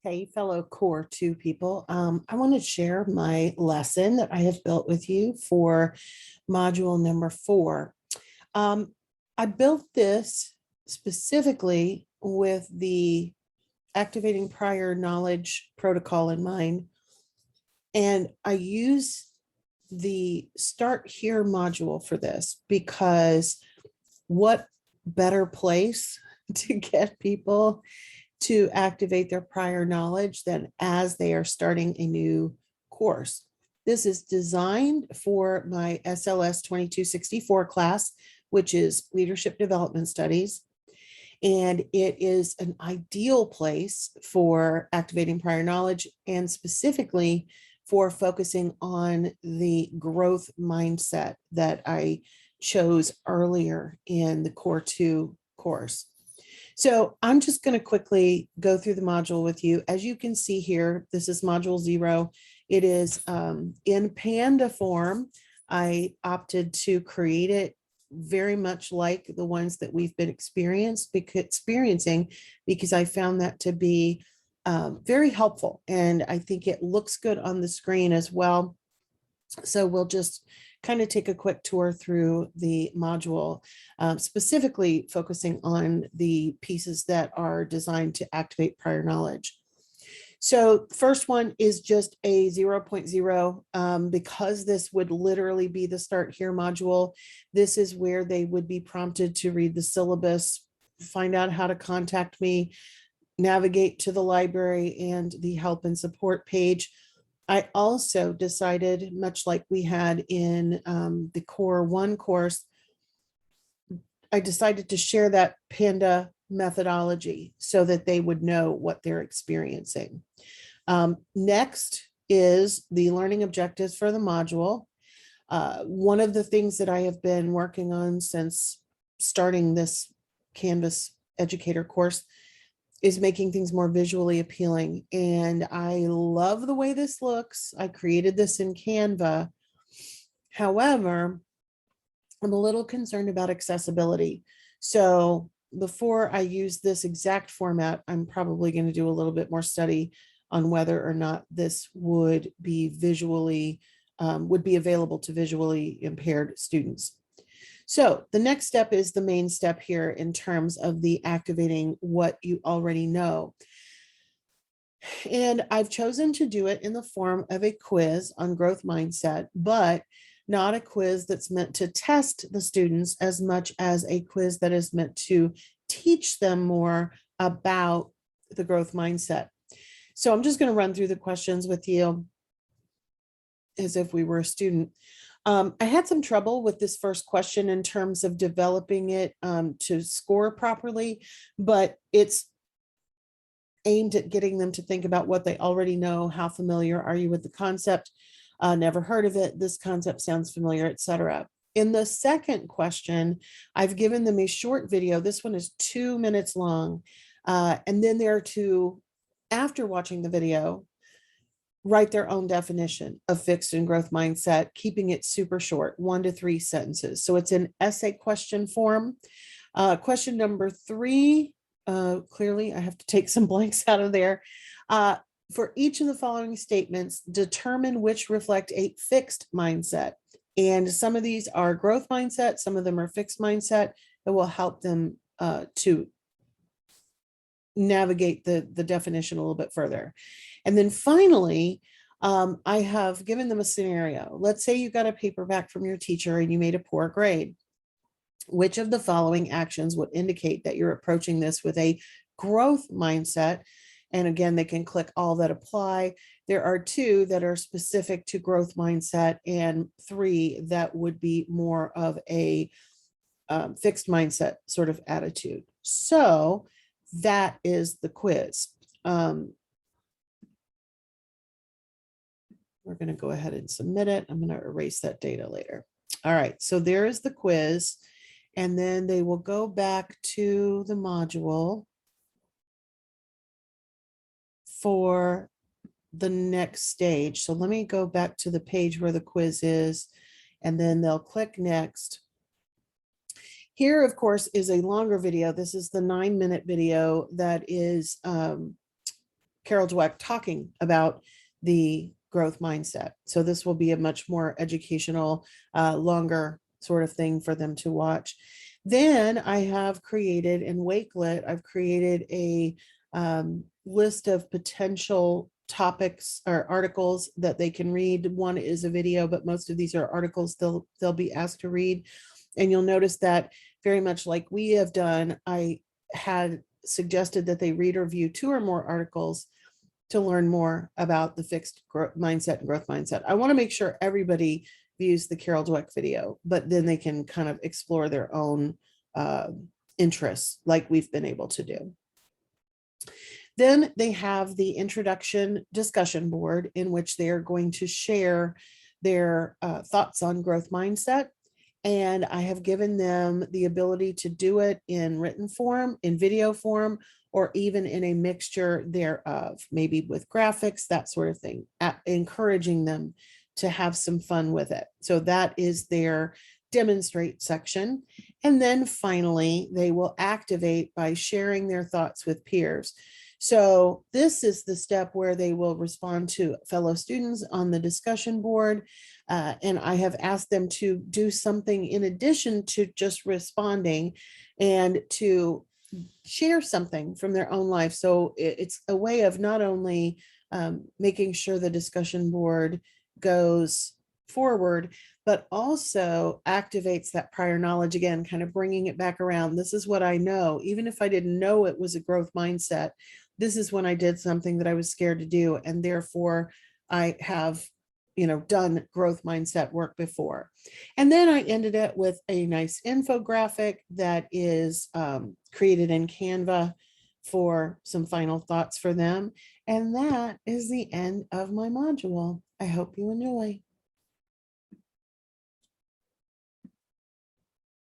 Hey, fellow Core 2 people. I want to share my lesson that I have built with you for module number 4. I built this specifically with the activating prior knowledge protocol in mind. And I use the Start Here module for this because what better place to get people to activate their prior knowledge than as they are starting a new course. This is designed for my SLS 2264 class, which is Leadership Development Studies. And it is an ideal place for activating prior knowledge and specifically for focusing on the growth mindset that I chose earlier in the Core 2 course. So I'm just going to quickly go through the module with you. As you can see here, this is module 0. It is in Panda form. I opted to create it very much like the ones that we've been experiencing because I found that to be very helpful. And I think it looks good on the screen as well. So we'll just kind of take a quick tour through the module, specifically focusing on the pieces that are designed to activate prior knowledge. So the first one is just a 0.0 because this would literally be the Start Here module. This is where they would be prompted to read the syllabus, find out how to contact me, navigate to the library and the help and support page. I also decided, much like we had in the Core 1 course, I decided to share that Panda methodology so that they would know what they're experiencing. Next is the learning objectives for the module. One of the things that I have been working on since starting this Canvas educator course is making things more visually appealing. And I love the way this looks. I created this in Canva. However, I'm a little concerned about accessibility. So before I use this exact format, I'm probably going to do a little bit more study on whether or not this would be available to visually impaired students. So the next step is the main step here in terms of the activating what you already know. And I've chosen to do it in the form of a quiz on growth mindset, but not a quiz that's meant to test the students as much as a quiz that is meant to teach them more about the growth mindset. So I'm just going to run through the questions with you as if we were a student. I had some trouble with this first question in terms of developing it to score properly, but it's aimed at getting them to think about what they already know. How familiar are you with the concept? Never heard of it. This concept sounds familiar, etc. In the second question, I've given them a short video. This one is 2 minutes long. And then they're to, after watching the video, write their own definition of fixed and growth mindset, keeping it super short, 1 to 3 sentences. So it's an essay question form. Question number 3, clearly I have to take some blanks out of there. For each of the following statements, determine which reflect a fixed mindset. And some of these are growth mindset, some of them are fixed mindset. That will help them to navigate the definition a little bit further. And then finally, I have given them a scenario. Let's say you got a paper back from your teacher and you made a poor grade. Which of the following actions would indicate that you're approaching this with a growth mindset? And again, they can click all that apply. There are 2 that are specific to growth mindset and 3 that would be more of a fixed mindset sort of attitude. So that is the quiz. We're going to go ahead and submit it. I'm going to erase that data later. All right, so there is the quiz. And then they will go back to the module for the next stage. So let me go back to the page where the quiz is, and then they'll click next. Here, of course, is a longer video. This is the 9-minute video that is Carol Dweck talking about the growth mindset. So this will be a much more educational, longer sort of thing for them to watch. Then I have created in Wakelet, I've created a list of potential topics or articles that they can read. One is a video, but most of these are articles they'll be asked to read. And you'll notice that very much like we have done, I had suggested that they read or view 2 or more articles to learn more about the fixed mindset and growth mindset. I want to make sure everybody views the Carol Dweck video, but then they can kind of explore their own interests like we've been able to do. Then they have the introduction discussion board in which they are going to share their thoughts on growth mindset. And I have given them the ability to do it in written form, in video form, or even in a mixture thereof, maybe with graphics, that sort of thing, encouraging them to have some fun with it. So that is their demonstrate section. And then finally, they will activate by sharing their thoughts with peers. So this is the step where they will respond to fellow students on the discussion board. And I have asked them to do something in addition to just responding and to share something from their own life. So it's a way of not only making sure the discussion board goes forward, but also activates that prior knowledge again, kind of bringing it back around. This is what I know, even if I didn't know it was a growth mindset. This is when I did something that I was scared to do, and therefore I have done growth mindset work before. And then I ended it with a nice infographic that is created in Canva for some final thoughts for them. And that is the end of my module. I hope you enjoy.